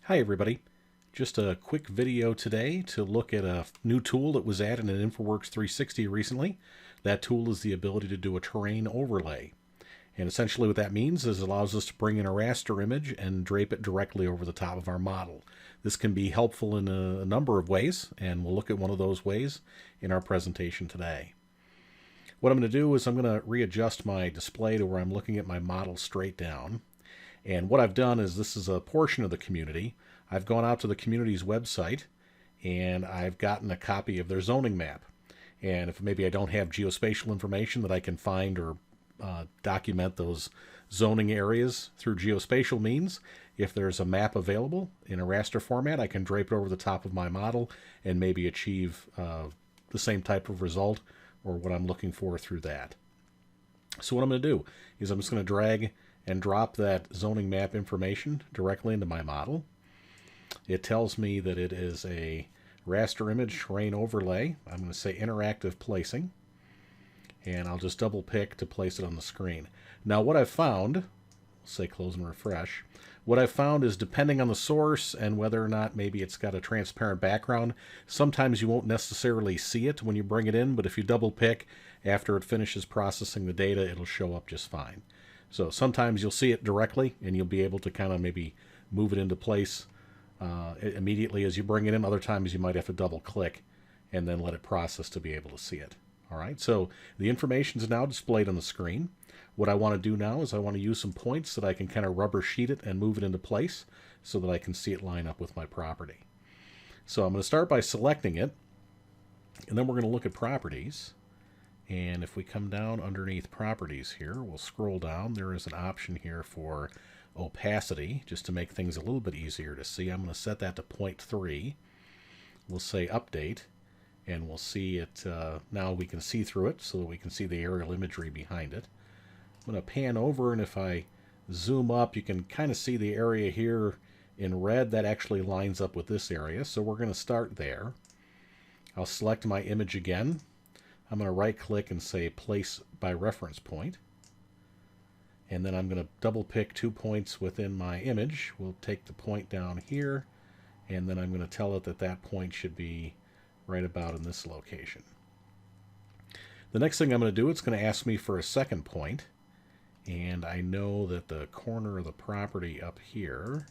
Hi everybody. Just a quick video today to look at a new tool that was added in InfraWorks 360 recently. That tool is the ability to do a terrain overlay. And essentially what that means is it allows us to bring in a raster image and drape it directly over the top of our model. This can be helpful in a number of ways, and we'll look at one of those ways in our presentation today. What I'm going to do is I'm going to readjust my display to where I'm looking at my model straight down. And what I've done is, this is a portion of the community. I've gone out to the community's website and I've gotten a copy of their zoning map. And if maybe I don't have geospatial information that I can find or document those zoning areas through geospatial means, if there's a map available in a raster format, I can drape it over the top of my model and maybe achieve the same type of result or what I'm looking for through that. So what I'm going to do is I'm just going to drag and drop that zoning map information directly into my model. It tells me that it is a raster image terrain overlay. I'm going to say interactive placing, and I'll just double pick to place it on the screen. Now what I've found, say close and refresh, what I've found is depending on the source and whether or not maybe it's got a transparent background, sometimes you won't necessarily see it when you bring it in, but if you double pick after it finishes processing the data, it'll show up just fine. So sometimes you'll see it directly and you'll be able to kind of maybe move it into place immediately as you bring it in. Other times you might have to double click and then let it process to be able to see it. All right, so the information is now displayed on the screen. What I want to do now is I want to use some points that I can kind of rubber sheet it and move it into place so that I can see it line up with my property. So I'm going to start by selecting it, and then we're going to look at properties. And if we come down underneath properties here, we'll scroll down. There is an option here for opacity, just to make things a little bit easier to see. I'm going to set that to 0.3. We'll say update, and we'll see it. Now we can see through it so that we can see the aerial imagery behind it. I'm going to pan over, and if I zoom up, you can kind of see the area here in red. That actually lines up with this area, so we're going to start there. I'll select my image again. I'm going to right-click and say Place by Reference Point. And then I'm going to double-pick 2 points within my image. We'll take the point down here, and then I'm going to tell it that that point should be right about in this location. The next thing I'm going to do, it's going to ask me for a second point. And I know that the corner of the property up here,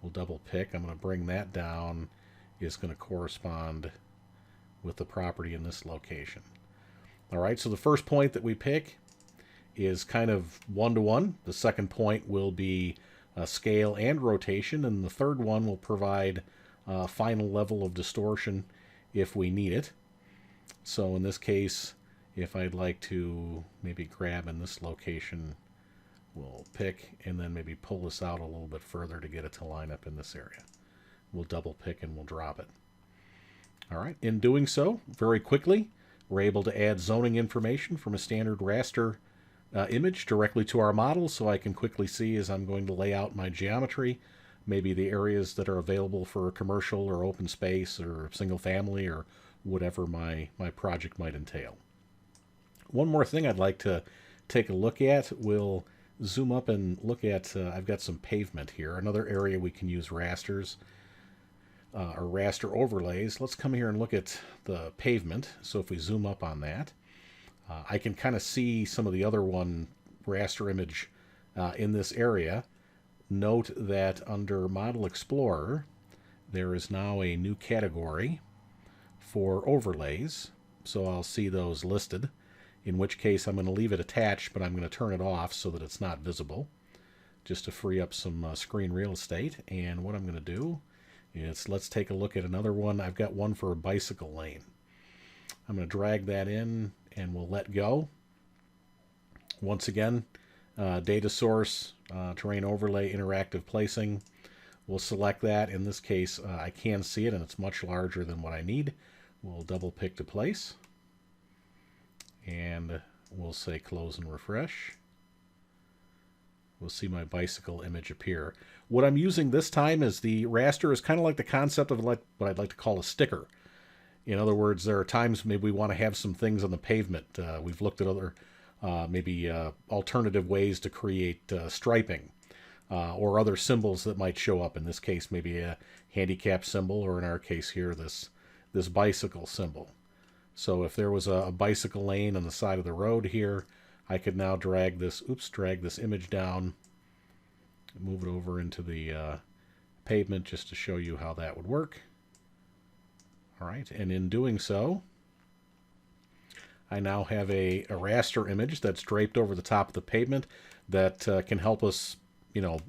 we'll double-pick. I'm going to bring that down. Is going to correspond with the property in this location. All right, so the first point that we pick is kind of one-to-one. The second point will be scale and rotation, and the third one will provide a final level of distortion if we need it. So in this case, if I'd like to maybe grab in this location, we'll pick and then maybe pull this out a little bit further to get it to line up in this area. We'll double pick and we'll drop it. All right, in doing so, very quickly, we're able to add zoning information from a standard raster image directly to our model, so I can quickly see as I'm going to lay out my geometry, maybe the areas that are available for commercial or open space or single family or whatever my project might entail. One more thing I'd like to take a look at, we'll zoom up and look at, I've got some pavement here, another area we can use rasters. Or raster overlays. Let's come here and look at the pavement. So if we zoom up on that, I can kind of see some of the other one raster image in this area. Note that under Model Explorer, there is now a new category for overlays. So I'll see those listed, in which case I'm going to leave it attached, but I'm going to turn it off so that it's not visible, just to free up some screen real estate. And what I'm going to do is, let's take a look at another one. I've got one for a bicycle lane. I'm going to drag that in and we'll let go. Once again, data source, terrain overlay, interactive placing. We'll select that. In this case, I can see it and it's much larger than what I need. We'll double pick to place. And we'll say close and refresh. We'll see my bicycle image appear. What I'm using this time is the raster is kind of like the concept of what I'd like to call a sticker. In other words, there are times maybe we want to have some things on the pavement. We've looked at other maybe alternative ways to create striping. or other symbols that might show up. In this case, maybe a handicap symbol, or in our case here, this bicycle symbol. So if there was a bicycle lane on the side of the road here, I could now drag this image down, move it over into the pavement just to show you how that would work. All right, and in doing so, I now have a raster image that's draped over the top of the pavement that can help us,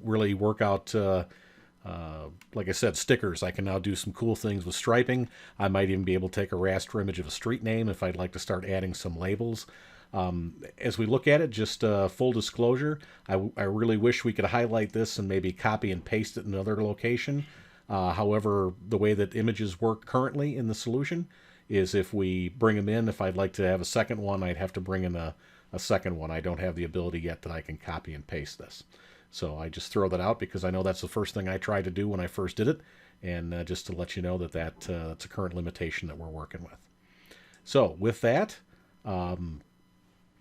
really work out, like I said, stickers. I can now do some cool things with striping. I might even be able to take a raster image of a street name if I'd like to start adding some labels. As we look at it, just full disclosure, I really wish we could highlight this and maybe copy and paste it in another location. However, the way that images work currently in the solution is if we bring them in, if I'd like to have a second one, I'd have to bring in a second one. I don't have the ability yet that I can copy and paste this. So I just throw that out because I know that's the first thing I tried to do when I first did it, and just to let you know that that's a current limitation that we're working with. So with that,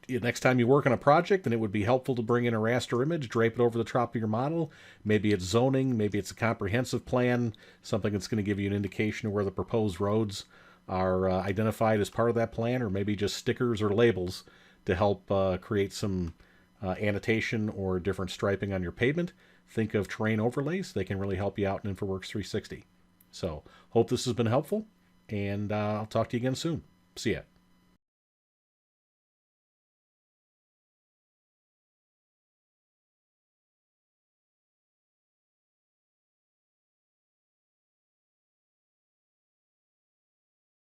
next time you work on a project, then it would be helpful to bring in a raster image, drape it over the top of your model. Maybe it's zoning, maybe it's a comprehensive plan, something that's going to give you an indication of where the proposed roads are identified as part of that plan, or maybe just stickers or labels to help create some annotation or different striping on your pavement. Think of terrain overlays. They can really help you out in InfraWorks 360. So hope this has been helpful, and I'll talk to you again soon. See ya.